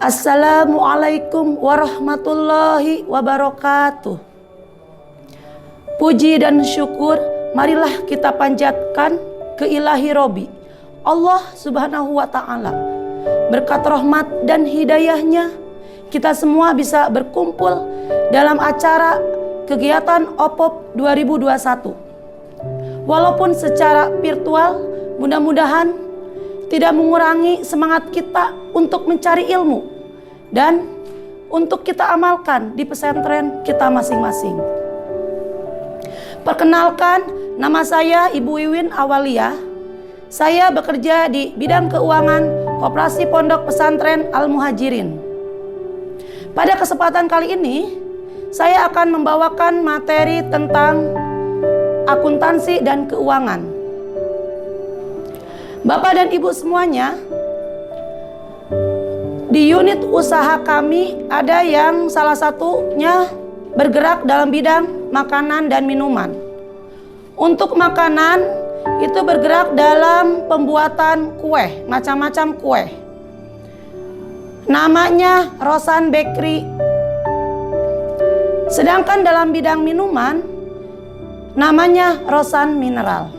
Assalamualaikum warahmatullahi wabarakatuh. Puji dan syukur marilah kita panjatkan ke Ilahi Robi Allah Subhanahu wa ta'ala. Berkat rahmat dan hidayahnya kita semua bisa berkumpul dalam acara kegiatan OPOP 2021. Walaupun secara virtual, mudah-mudahan tidak mengurangi semangat kita untuk mencari ilmu dan untuk kita amalkan di pesantren kita masing-masing. Perkenalkan, nama saya Ibu Wiwin Awalia. Saya bekerja di bidang keuangan Koperasi Pondok Pesantren Al-Muhajirin. Pada kesempatan kali ini, saya akan membawakan materi tentang akuntansi dan keuangan. Bapak dan Ibu semuanya, di unit usaha kami ada yang salah satunya bergerak dalam bidang makanan dan minuman. Untuk makanan itu bergerak dalam pembuatan kue, macam-macam kue. Namanya Rosan Bakery. Sedangkan dalam bidang minuman namanya Rosan Mineral.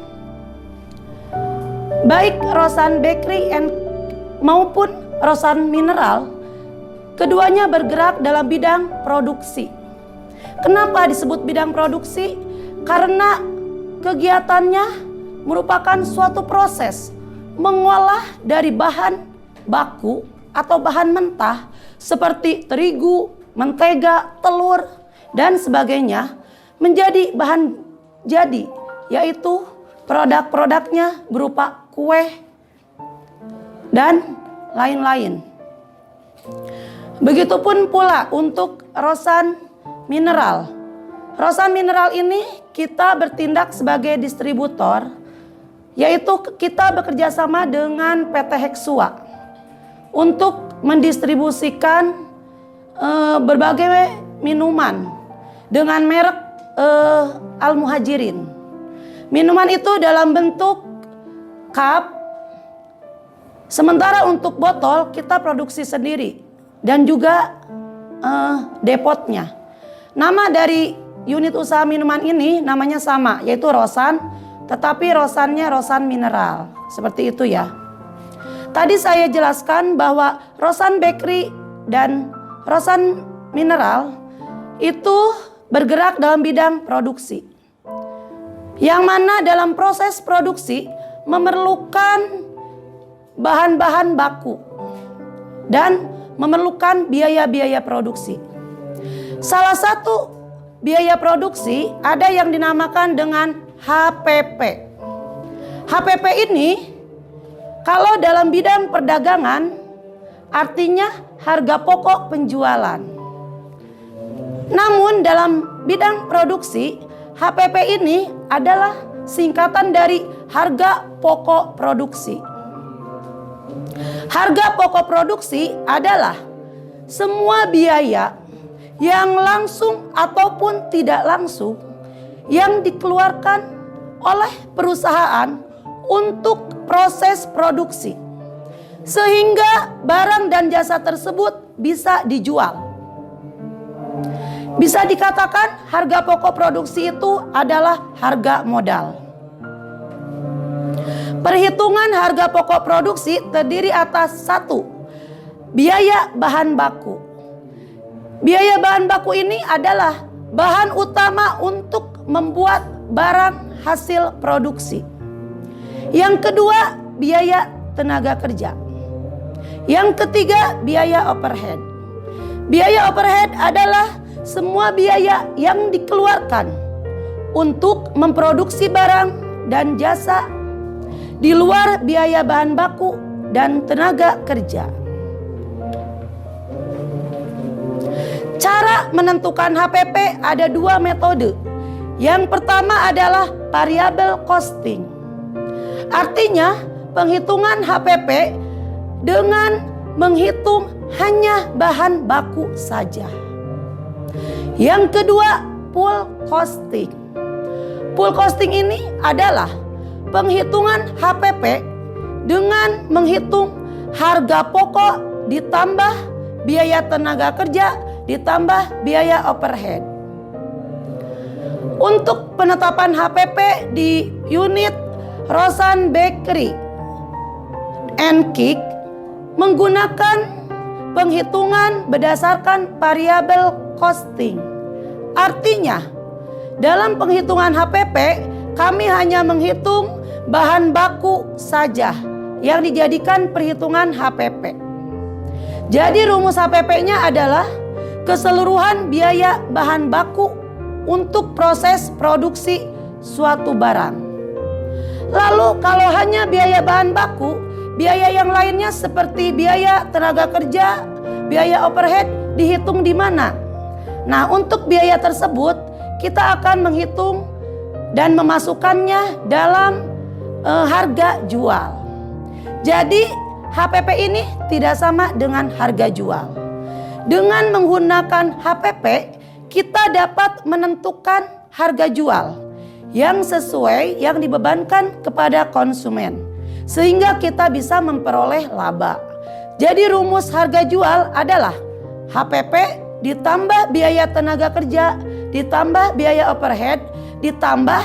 Baik Rosan Bakery maupun Rosan Mineral, keduanya bergerak dalam bidang produksi. Kenapa disebut bidang produksi? Karena kegiatannya merupakan suatu proses mengolah dari bahan baku atau bahan mentah seperti terigu, mentega, telur, dan sebagainya menjadi bahan jadi, yaitu produk-produknya berupa kue dan lain-lain. Begitupun pula untuk Rosan Mineral. Rosan Mineral ini kita bertindak sebagai distributor, yaitu kita bekerja sama dengan PT Hexua untuk mendistribusikan berbagai minuman dengan merek Al-Muhajirin. Minuman itu dalam bentuk cup, sementara untuk botol kita produksi sendiri dan juga depotnya. Nama dari unit usaha minuman ini namanya sama, yaitu Rosan, tetapi Rosannya Rosan Mineral. Seperti itu ya. Tadi saya jelaskan bahwa Rosan Bakery dan Rosan Mineral itu bergerak dalam bidang produksi, yang mana dalam proses produksi memerlukan bahan-bahan baku dan memerlukan biaya-biaya produksi. Salah satu biaya produksi ada yang dinamakan dengan HPP. HPP ini kalau dalam bidang perdagangan artinya harga pokok penjualan. Namun dalam bidang produksi, HPP ini adalah singkatan dari harga pokok produksi. Harga pokok produksi adalah semua biaya yang langsung ataupun tidak langsung yang dikeluarkan oleh perusahaan untuk proses produksi, sehingga barang dan jasa tersebut bisa dijual. Bisa dikatakan harga pokok produksi itu adalah harga modal. Perhitungan harga pokok produksi terdiri atas 1. Biaya bahan baku. Biaya bahan baku ini adalah bahan utama untuk membuat barang hasil produksi. Yang kedua, biaya tenaga kerja. Yang ketiga, biaya overhead. Biaya overhead adalah semua biaya yang dikeluarkan untuk memproduksi barang dan jasa di luar biaya bahan baku dan tenaga kerja. Cara menentukan HPP ada 2 metode. Yang pertama adalah variable costing. Artinya penghitungan HPP dengan menghitung hanya bahan baku saja. Yang kedua, pool costing. Pool costing ini adalah penghitungan HPP dengan menghitung harga pokok ditambah biaya tenaga kerja ditambah biaya overhead. Untuk penetapan HPP di unit Rosan Bakery and Cake menggunakan penghitungan berdasarkan variabel costing. Artinya, dalam penghitungan HPP kami hanya menghitung bahan baku saja yang dijadikan perhitungan HPP. Jadi rumus HPP-nya adalah keseluruhan biaya bahan baku untuk proses produksi suatu barang. Lalu kalau hanya biaya bahan baku, biaya yang lainnya seperti biaya tenaga kerja, biaya overhead dihitung di mana? Nah, untuk biaya tersebut kita akan menghitung dan memasukkannya dalam harga jual. Jadi HPP ini tidak sama dengan harga jual. Dengan menggunakan HPP, kita dapat menentukan harga jual yang sesuai yang dibebankan kepada konsumen, sehingga kita bisa memperoleh laba. Jadi rumus harga jual adalah HPP ditambah biaya tenaga kerja, ditambah biaya overhead, ditambah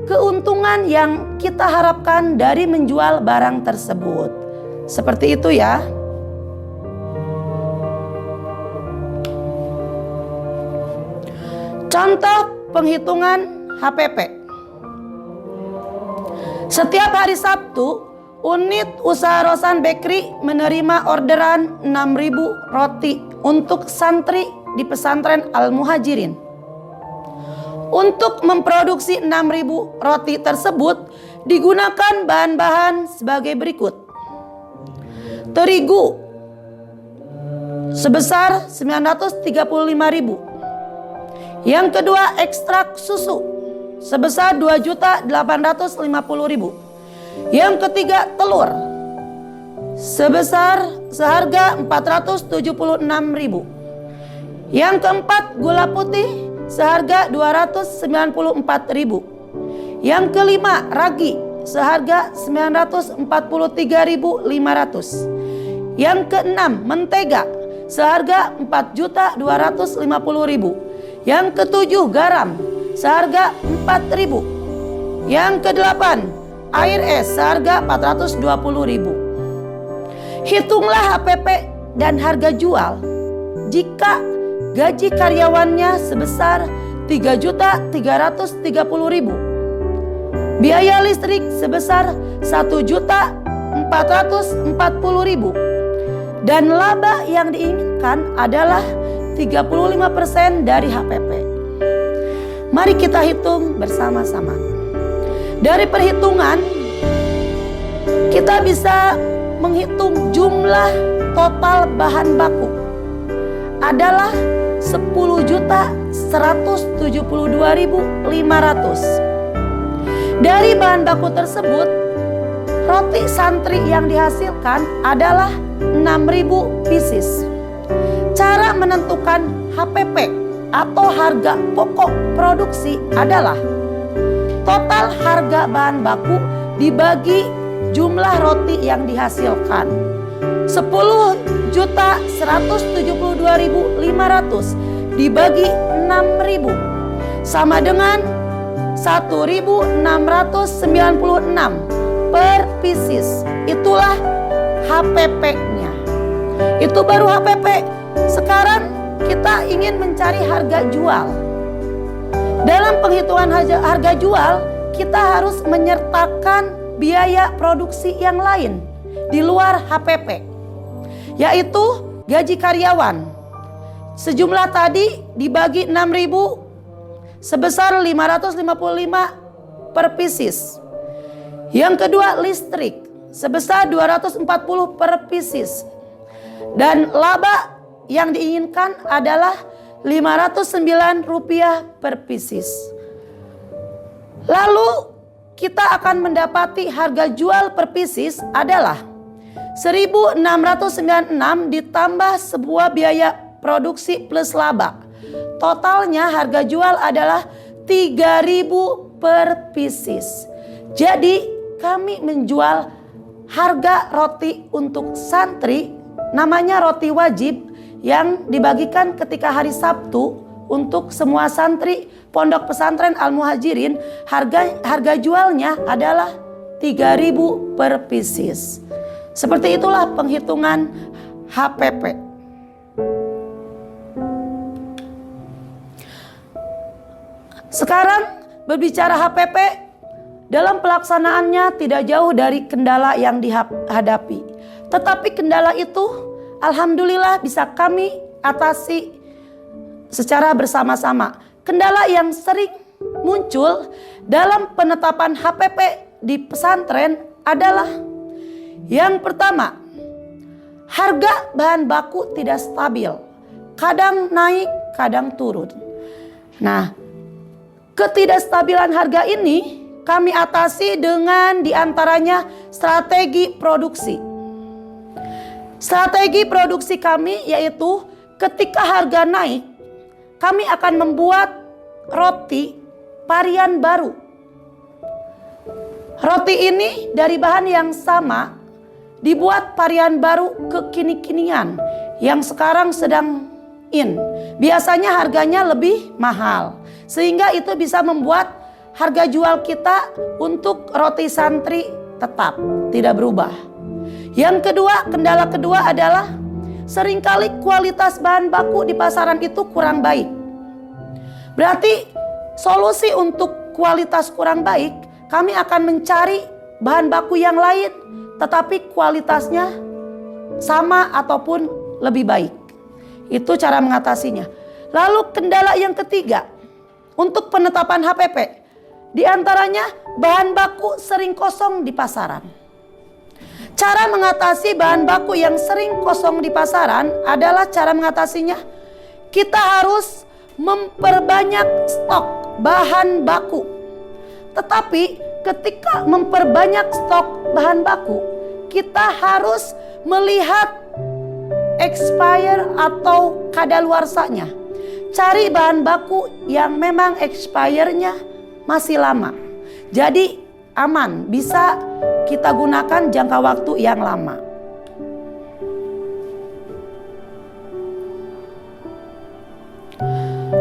keuntungan yang kita harapkan dari menjual barang tersebut. Seperti itu ya. Contoh penghitungan HPP. Setiap hari Sabtu, unit usaha Rosan Bakery menerima orderan 6.000 roti untuk santri di pesantren Al-Muhajirin. Untuk memproduksi 6.000 roti tersebut digunakan bahan-bahan sebagai berikut. Terigu sebesar 935.000. Yang kedua, ekstrak susu sebesar 2.850.000. Yang ketiga, telur sebesar seharga 476.000. Yang keempat, gula putih seharga 294.000. Yang kelima, ragi seharga 943.500. Yang keenam, mentega seharga 4.250.000. Yang ketujuh, garam seharga 4.000. Yang kedelapan, air es seharga 420.000. Hitunglah HPP dan harga jual jika gaji karyawannya sebesar 3.330.000. Biaya listrik sebesar 1.440.000. Dan laba yang diinginkan adalah 35% dari HPP. Mari kita hitung bersama-sama. Dari perhitungan kita bisa menghitung jumlah total bahan baku adalah 10.172.500. Dari bahan baku tersebut, roti santri yang dihasilkan adalah 6.000 pieces. Cara menentukan HPP atau harga pokok produksi adalah total harga bahan baku dibagi jumlah roti yang dihasilkan. 10.172.500 dibagi 6.000 sama dengan 1.696 per pieces. Itulah HPP-nya. Itu baru HPP. Sekarang kita ingin mencari harga jual. Dalam penghitungan harga jual, kita harus menyertakan biaya produksi yang lain di luar HPP, yaitu gaji karyawan. Sejumlah tadi dibagi 6.000 sebesar 555 per pieces. Yang kedua, listrik sebesar 240 per pieces. Dan laba yang diinginkan adalah Rp509 per pieces. Lalu kita akan mendapati harga jual per pieces adalah 1.696 ditambah sebuah biaya produksi plus laba. Totalnya harga jual adalah 3.000 per pieces. Jadi kami menjual harga roti untuk santri, namanya roti wajib, yang dibagikan ketika hari Sabtu untuk semua santri Pondok Pesantren Al Muhajirin. Harga jualnya adalah 3.000 per pieces. Seperti itulah penghitungan HPP. Sekarang berbicara HPP, dalam pelaksanaannya tidak jauh dari kendala yang dihadapi. Tetapi kendala itu alhamdulillah bisa kami atasi secara bersama-sama. Kendala yang sering muncul dalam penetapan HPP di pesantren adalah yang pertama, harga bahan baku tidak stabil. Kadang naik, kadang turun. Nah, ketidakstabilan harga ini kami atasi dengan diantaranya strategi produksi. Strategi produksi kami yaitu ketika harga naik, kami akan membuat roti varian baru. Roti ini dari bahan yang sama dibuat varian baru kekini-kinian yang sekarang sedang in. Biasanya harganya lebih mahal, sehingga itu bisa membuat harga jual kita untuk roti santri tetap tidak berubah. Yang kedua, kendala kedua adalah seringkali kualitas bahan baku di pasaran itu kurang baik. Berarti solusi untuk kualitas kurang baik, kami akan mencari bahan baku yang lain tetapi kualitasnya sama ataupun lebih baik. Itu cara mengatasinya. Lalu kendala yang ketiga untuk penetapan HPP, di antaranya bahan baku sering kosong di pasaran. Cara mengatasi bahan baku yang sering kosong di pasaran adalah cara mengatasinya, kita harus memperbanyak stok bahan baku. Tetapi ketika memperbanyak stok bahan baku, kita harus melihat expire atau kadaluarsanya. Cari bahan baku yang memang expire-nya masih lama. Jadi aman, bisa kita gunakan jangka waktu yang lama.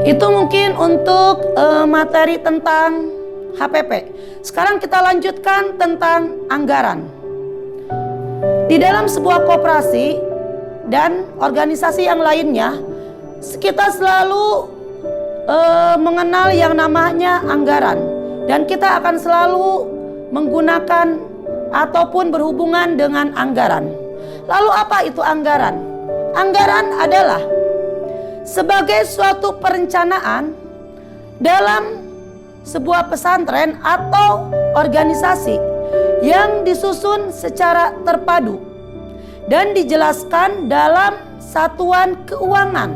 Itu mungkin untuk materi tentang HPP. Sekarang kita lanjutkan tentang anggaran. Di dalam sebuah koperasi dan organisasi yang lainnya, kita selalu mengenal yang namanya anggaran. Dan kita akan selalu menggunakan ataupun berhubungan dengan anggaran. Lalu apa itu anggaran? Anggaran adalah sebagai suatu perencanaan dalam sebuah pesantren atau organisasi yang disusun secara terpadu dan dijelaskan dalam satuan keuangan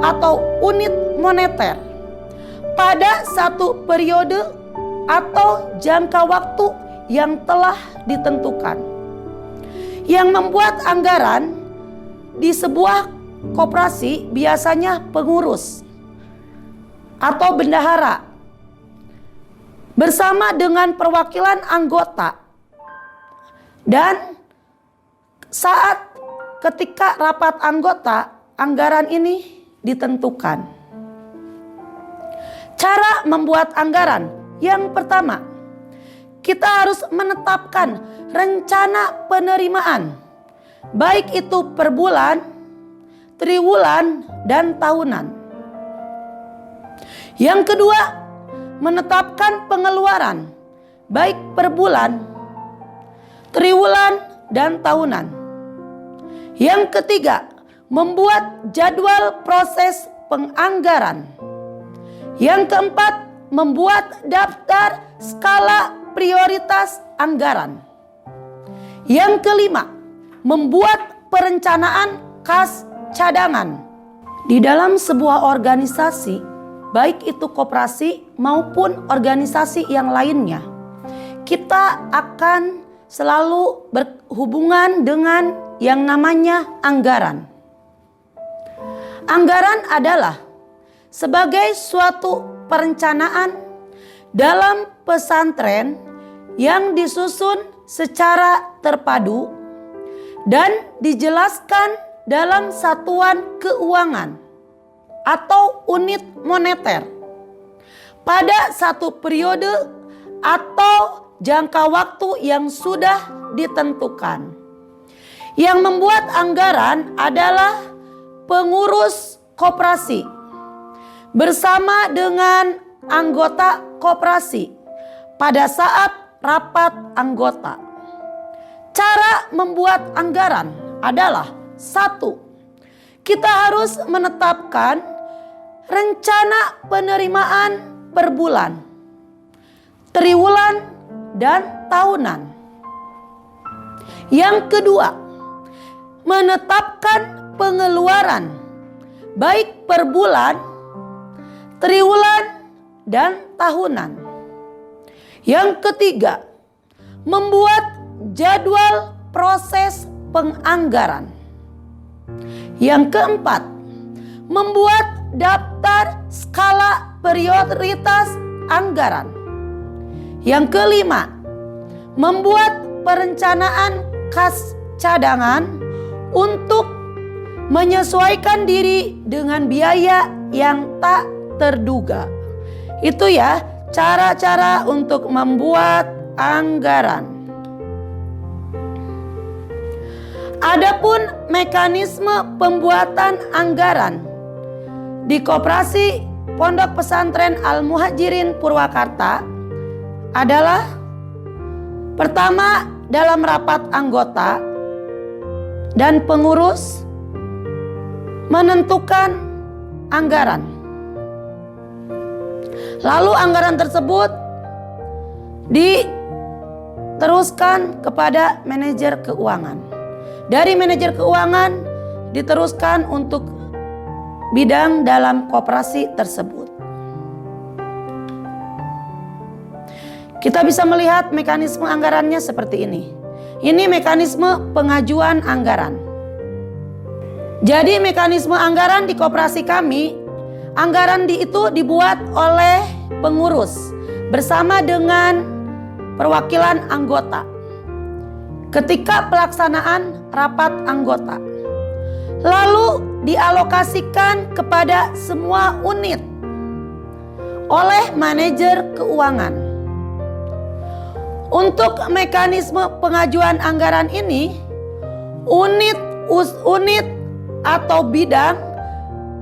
atau unit moneter pada satu periode atau jangka waktu yang telah ditentukan. Yang membuat anggaran di sebuah koperasi biasanya pengurus atau bendahara bersama dengan perwakilan anggota, dan saat ketika rapat anggota, anggaran ini ditentukan. Cara membuat anggaran, yang pertama, kita harus menetapkan rencana penerimaan, baik itu per bulan, triwulan, dan tahunan. Yang kedua, menetapkan pengeluaran, baik per bulan, triwulan, dan tahunan. Yang ketiga, membuat jadwal proses penganggaran. Yang keempat, membuat daftar skala prioritas anggaran. Yang kelima, membuat perencanaan kas cadangan. Di dalam sebuah organisasi, baik itu koperasi maupun organisasi yang lainnya, kita akan selalu berhubungan dengan yang namanya anggaran. Anggaran adalah sebagai suatu perencanaan dalam pesantren yang disusun secara terpadu dan dijelaskan dalam satuan keuangan atau unit moneter pada satu periode atau jangka waktu yang sudah ditentukan. Yang membuat anggaran adalah pengurus koperasi bersama dengan anggota koperasi pada saat rapat anggota. Cara membuat anggaran adalah: 1. Kita harus menetapkan rencana penerimaan per bulan, triwulan, dan tahunan. Yang kedua, menetapkan pengeluaran baik per bulan, triwulan, dan tahunan. Yang ketiga, membuat jadwal proses penganggaran. Yang keempat, membuat daftar skala prioritas anggaran. Yang kelima, membuat perencanaan kas cadangan untuk menyesuaikan diri dengan biaya yang tak terduga. Itu ya cara-cara untuk membuat anggaran. Adapun mekanisme pembuatan anggaran di Koperasi Pondok Pesantren Al-Muhajirin Purwakarta adalah: pertama, dalam rapat anggota dan pengurus menentukan anggaran. Lalu anggaran tersebut diteruskan kepada manajer keuangan. Dari manajer keuangan diteruskan untuk bidang dalam koperasi tersebut. Kita bisa melihat mekanisme anggarannya seperti ini. Ini mekanisme pengajuan anggaran. Jadi mekanisme anggaran di koperasi kami, anggaran itu dibuat oleh pengurus bersama dengan perwakilan anggota ketika pelaksanaan rapat anggota. Lalu dialokasikan kepada semua unit oleh manajer keuangan. Untuk mekanisme pengajuan anggaran ini, unit atau bidang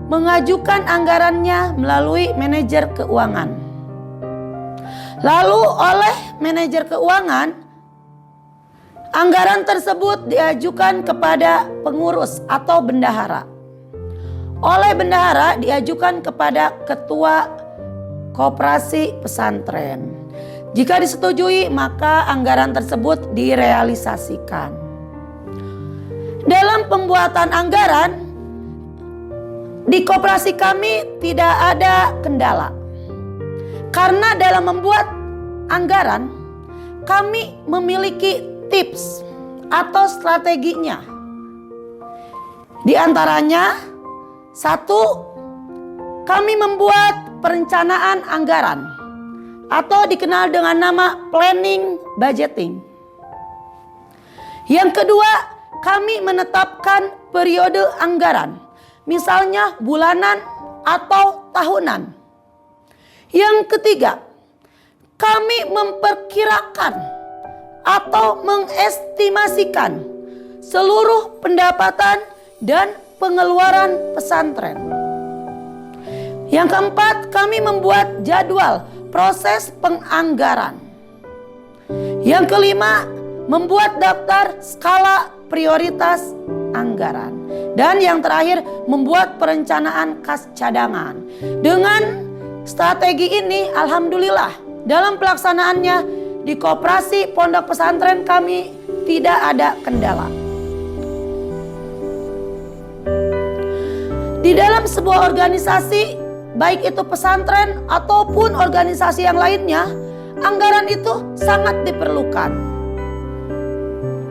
mengajukan anggarannya melalui manajer keuangan. Lalu oleh manajer keuangan, anggaran tersebut diajukan kepada pengurus atau bendahara. Oleh bendahara diajukan kepada ketua koperasi pesantren. Jika disetujui, maka anggaran tersebut direalisasikan. Dalam pembuatan anggaran di koperasi kami tidak ada kendala. Karena dalam membuat anggaran kami memiliki tips atau strateginya. Di antaranya, 1, kami membuat perencanaan anggaran atau dikenal dengan nama planning budgeting. Yang kedua, kami menetapkan periode anggaran, misalnya bulanan atau tahunan. Yang ketiga, kami memperkirakan atau mengestimasikan seluruh pendapatan dan pengeluaran pesantren. Yang keempat, kami membuat jadwal proses penganggaran. Yang kelima, membuat daftar skala prioritas anggaran. Dan yang terakhir, membuat perencanaan kas cadangan. Dengan strategi ini, alhamdulillah, dalam pelaksanaannya di koperasi pondok pesantren kami tidak ada kendala. Di dalam sebuah organisasi, baik itu pesantren ataupun organisasi yang lainnya, anggaran itu sangat diperlukan.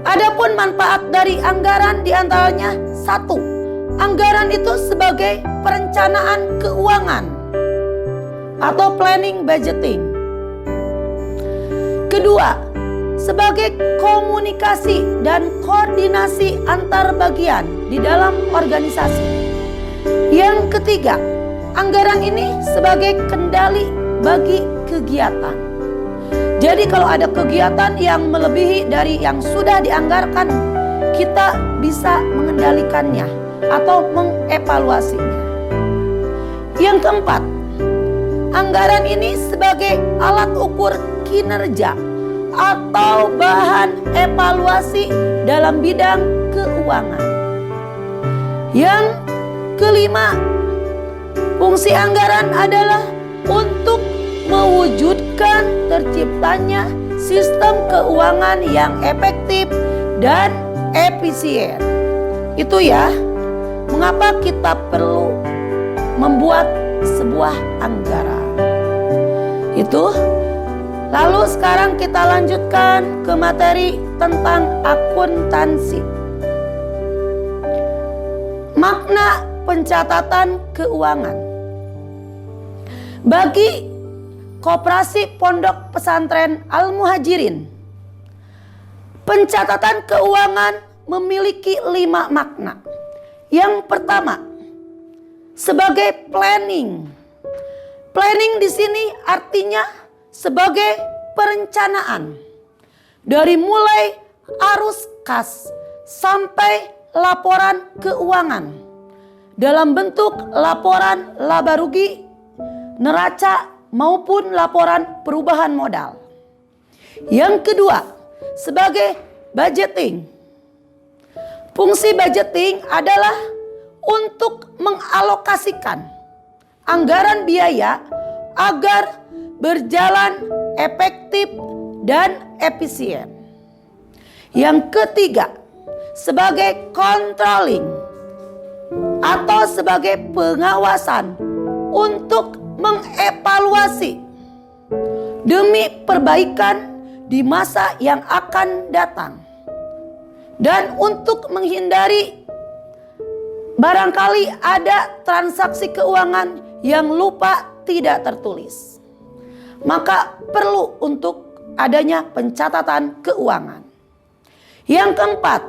Adapun manfaat dari anggaran diantaranya: 1, anggaran itu sebagai perencanaan keuangan atau planning budgeting. Kedua, sebagai komunikasi dan koordinasi antar bagian di dalam organisasi. Yang ketiga, anggaran ini sebagai kendali bagi kegiatan. Jadi kalau ada kegiatan yang melebihi dari yang sudah dianggarkan, kita bisa mengendalikannya atau mengevaluasinya. Yang keempat, anggaran ini sebagai alat ukur kinerja atau bahan evaluasi dalam bidang keuangan. Yang kelima, fungsi anggaran adalah untuk mewujudkan terciptanya sistem keuangan yang efektif dan efisien. Itu ya, mengapa kita perlu membuat sebuah anggaran. Itu. Lalu sekarang kita lanjutkan ke materi tentang akuntansi. Makna pencatatan keuangan. Bagi Koperasi Pondok Pesantren Al-Muhajirin, pencatatan keuangan memiliki 5 makna. Yang pertama, sebagai planning. Planning di sini artinya sebagai perencanaan. Dari mulai arus kas sampai laporan keuangan dalam bentuk laporan laba rugi, neraca maupun laporan perubahan modal. Yang kedua, sebagai budgeting. Fungsi budgeting adalah untuk mengalokasikan anggaran biaya agar berjalan efektif dan efisien. Yang ketiga, sebagai controlling atau sebagai pengawasan untuk mengevaluasi demi perbaikan di masa yang akan datang. Dan untuk menghindari barangkali ada transaksi keuangan yang lupa tidak tertulis, maka perlu untuk adanya pencatatan keuangan. Yang keempat,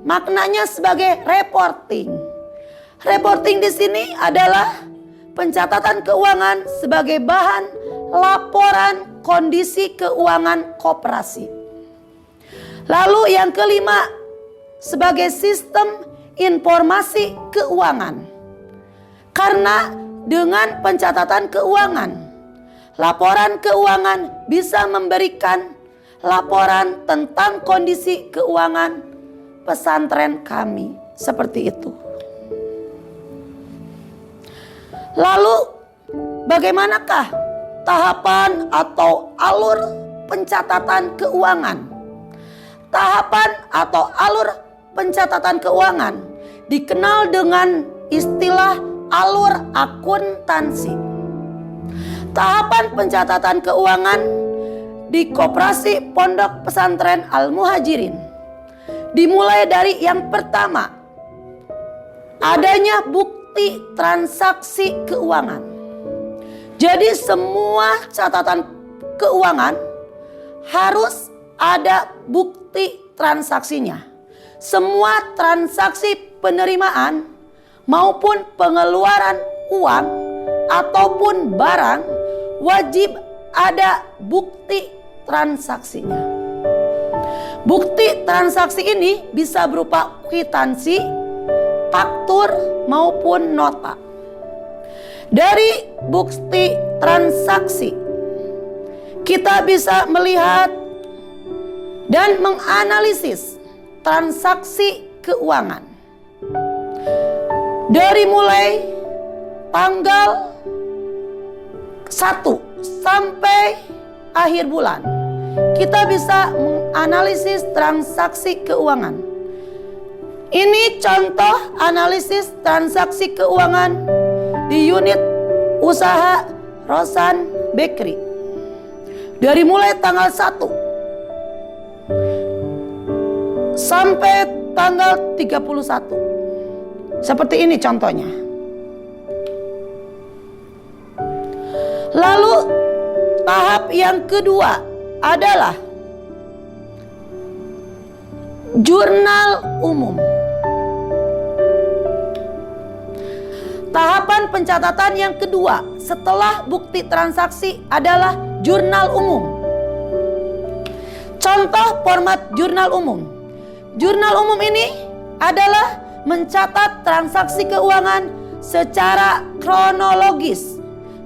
maknanya sebagai reporting. Reporting di sini adalah pencatatan keuangan sebagai bahan laporan kondisi keuangan koperasi. Lalu yang kelima, sebagai sistem informasi keuangan. Karena dengan pencatatan keuangan, laporan keuangan bisa memberikan laporan tentang kondisi keuangan pesantren kami. Seperti itu. Lalu bagaimanakah tahapan atau alur pencatatan keuangan? Tahapan atau alur pencatatan keuangan dikenal dengan istilah alur akuntansi. Tahapan pencatatan keuangan di Koperasi Pondok Pesantren Al-Muhajirin dimulai dari yang pertama, adanya bukti transaksi keuangan. Jadi semua catatan keuangan harus ada bukti transaksinya. Semua transaksi penerimaan maupun pengeluaran uang ataupun barang wajib ada bukti transaksinya. Bukti transaksi ini bisa berupa kwitansi, faktur maupun nota. Dari bukti transaksi kita bisa melihat dan menganalisis transaksi keuangan. Dari mulai tanggal 1 sampai akhir bulan, kita bisa menganalisis transaksi keuangan. Ini contoh analisis transaksi keuangan di unit usaha Rosan Bakery. Dari mulai tanggal 1 sampai tanggal 31. Seperti ini contohnya. Lalu tahap yang kedua adalah jurnal umum. Tahapan pencatatan yang kedua setelah bukti transaksi adalah jurnal umum. Contoh format jurnal umum. Jurnal umum ini adalah mencatat transaksi keuangan secara kronologis.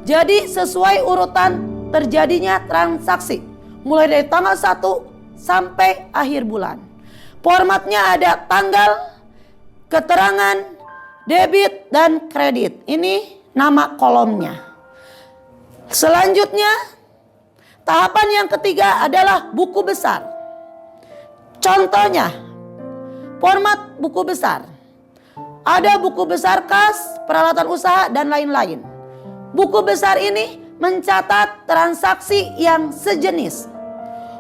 Jadi sesuai urutan terjadinya transaksi, mulai dari tanggal 1 sampai akhir bulan. Formatnya ada tanggal, keterangan, debit, dan kredit. Ini nama kolomnya. Selanjutnya, tahapan yang ketiga adalah buku besar. Contohnya, format buku besar. Ada buku besar kas, peralatan usaha, dan lain-lain. Buku besar ini mencatat transaksi yang sejenis.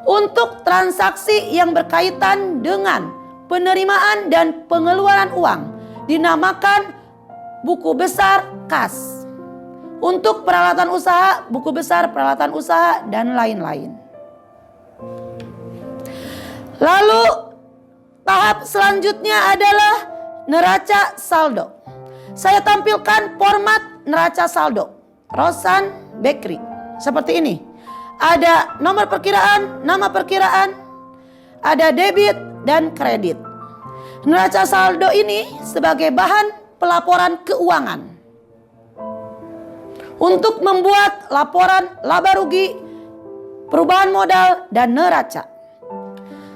Untuk transaksi yang berkaitan dengan penerimaan dan pengeluaran uang dinamakan buku besar kas. Untuk peralatan usaha, buku besar peralatan usaha, dan lain-lain. Lalu tahap selanjutnya adalah neraca saldo. Saya tampilkan format neraca saldo Rosan Bakery seperti ini. Ada nomor perkiraan, nama perkiraan, ada debit dan kredit. Neraca saldo ini sebagai bahan pelaporan keuangan untuk membuat laporan laba rugi, perubahan modal, dan neraca.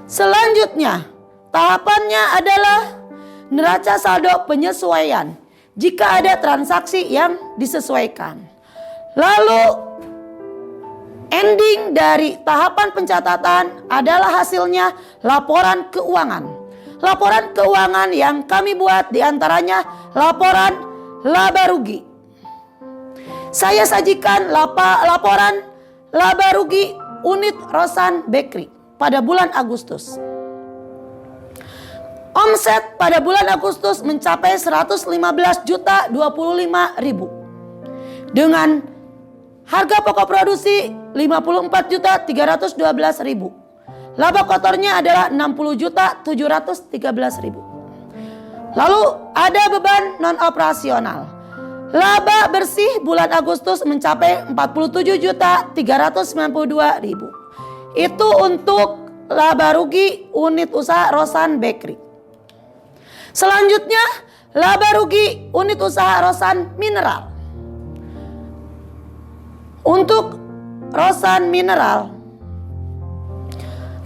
Selanjutnya, tahapannya adalah neraca saldo penyesuaian jika ada transaksi yang disesuaikan. Lalu ending dari tahapan pencatatan adalah hasilnya laporan keuangan. Laporan keuangan yang kami buat diantaranya laporan laba rugi. Saya sajikan laporan laba rugi unit Rosan Bakery pada bulan Agustus. Omset pada bulan Agustus mencapai 115.025.000 dengan harga pokok produksi 54.312.000. Laba kotornya adalah 60.713.000. Lalu ada beban non operasional. Laba bersih bulan Agustus mencapai 47.392.000. Itu untuk laba rugi unit usaha Rosan Bakery. Selanjutnya laba rugi unit usaha Rosan Mineral. Untuk Rosan Mineral,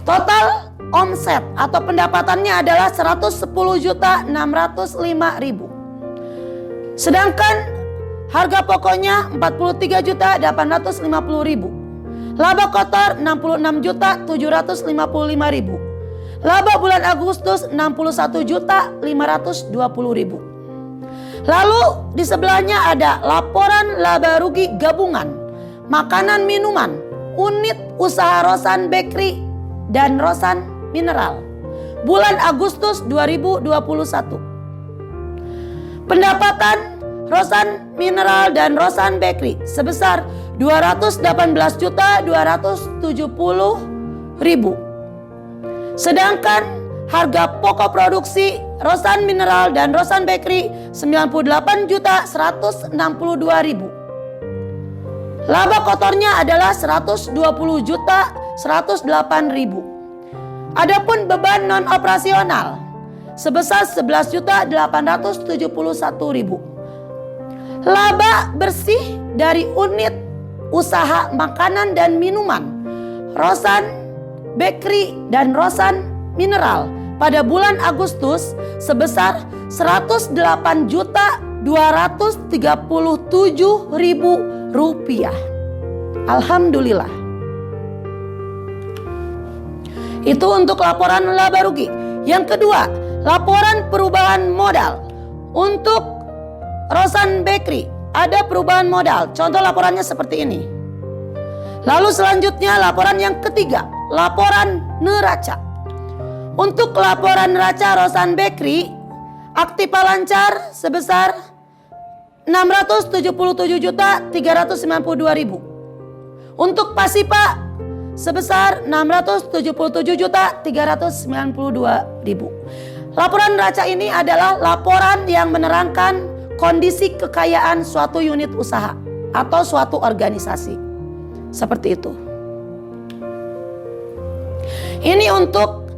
total omset atau pendapatannya adalah 110.605.000. Sedangkan harga pokoknya 43.850.000. Laba kotor 66.755.000. Laba bulan Agustus 61.520.000. Lalu di sebelahnya ada laporan laba rugi gabungan makanan minuman unit usaha Rosan Bakery dan Rosan Mineral bulan Agustus 2021. Pendapatan Rosan Mineral dan Rosan Bakery sebesar 218.270.000. Sedangkan harga pokok produksi Rosan Mineral dan Rosan Bakery 98.162.000. Laba kotornya adalah 120.108.000. Adapun beban non operasional sebesar 11.871.000. Laba bersih dari unit usaha makanan dan minuman Rosan Bakery dan Rosan Mineral pada bulan Agustus sebesar 108.237.000 rupiah. Alhamdulillah. Itu untuk laporan laba rugi. Yang kedua, laporan perubahan modal. Untuk Rosan Bakery ada perubahan modal. Contoh laporannya seperti ini. Lalu selanjutnya laporan yang ketiga, laporan neraca. Untuk laporan neraca Rosan Bakery, aktiva lancar sebesar 677.392.000. Untuk pasipa sebesar 677.392.000. Laporan neraca ini adalah laporan yang menerangkan kondisi kekayaan suatu unit usaha atau suatu organisasi. Seperti itu. Ini untuk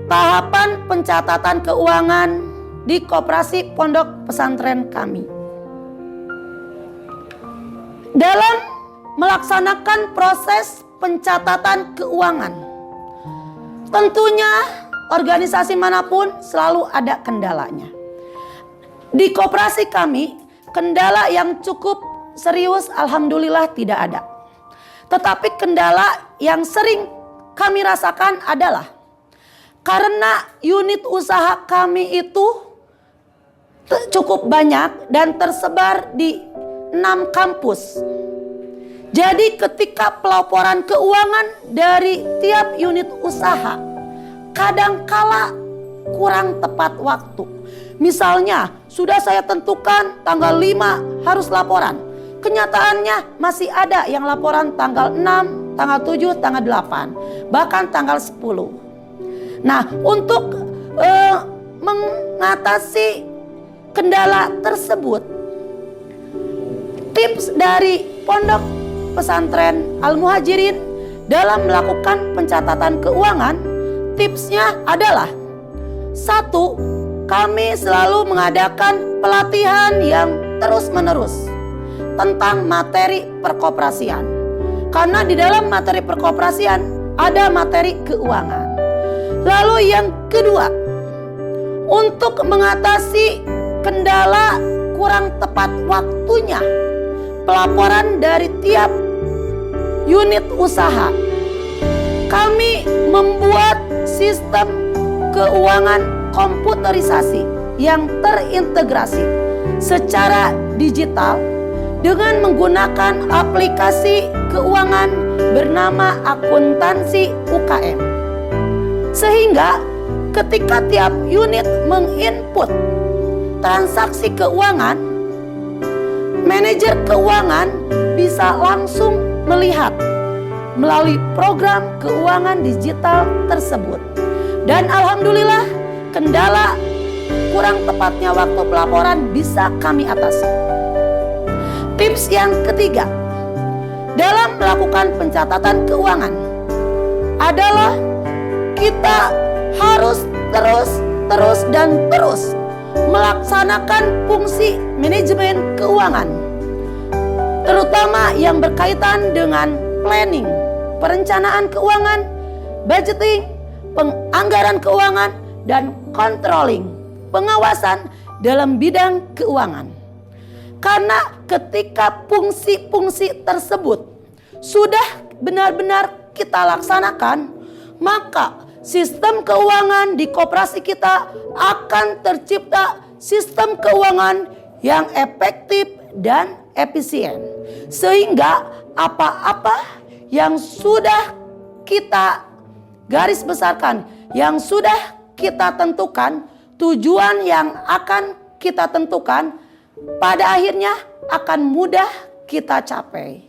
tahapan pencatatan keuangan di Koperasi Pondok Pesantren kami. Dalam melaksanakan proses pencatatan keuangan, tentunya organisasi manapun selalu ada kendalanya. Di koperasi kami, kendala yang cukup serius alhamdulillah tidak ada. Tetapi kendala yang sering kami rasakan adalah karena unit usaha kami itu cukup banyak dan tersebar di 6 kampus. Jadi ketika pelaporan keuangan dari tiap unit usaha kadangkala kurang tepat waktu. Misalnya sudah saya tentukan tanggal 5 harus laporan. Kenyataannya masih ada yang laporan tanggal 6, tanggal 7, tanggal 8, bahkan tanggal 10. Nah, untuk mengatasi kendala tersebut, tips dari Pondok Pesantren Al-Muhajirin dalam melakukan pencatatan keuangan, tipsnya adalah: 1, kami selalu mengadakan pelatihan yang terus-menerus tentang materi perkoperasian. Karena di dalam materi perkoperasian ada materi keuangan. Lalu yang kedua, untuk mengatasi kendala kurang tepat waktunya pelaporan dari tiap unit usaha, kami membuat sistem keuangan komputerisasi yang terintegrasi secara digital dengan menggunakan aplikasi keuangan bernama akuntansi UKM. Sehingga ketika tiap unit menginput transaksi keuangan, manajer keuangan bisa langsung melihat melalui program keuangan digital tersebut. Dan alhamdulillah kendala kurang tepatnya waktu pelaporan bisa kami atasi. Tips yang ketiga dalam melakukan pencatatan keuangan adalah kita harus terus melaksanakan fungsi manajemen keuangan, terutama yang berkaitan dengan planning, perencanaan keuangan, budgeting, penganggaran keuangan, dan controlling, pengawasan dalam bidang keuangan. Karena ketika fungsi-fungsi tersebut sudah benar-benar kita laksanakan, maka sistem keuangan di koperasi kita akan tercipta sistem keuangan yang efektif dan efisien. Sehingga apa-apa yang sudah kita garis besarkan, yang sudah kita tentukan, tujuan yang akan kita tentukan, pada akhirnya akan mudah kita capai.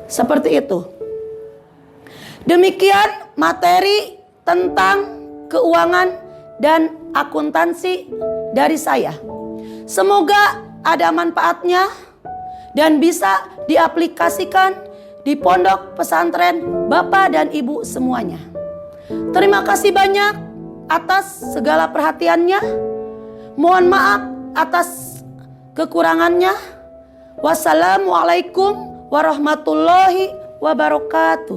Seperti itu. Demikian materi tentang keuangan dan akuntansi dari saya. Semoga ada manfaatnya dan bisa diaplikasikan di pondok pesantren Bapak dan Ibu semuanya. Terima kasih banyak atas segala perhatiannya. Mohon maaf atas kekurangannya. Wassalamualaikum warahmatullahi wabarakatuh.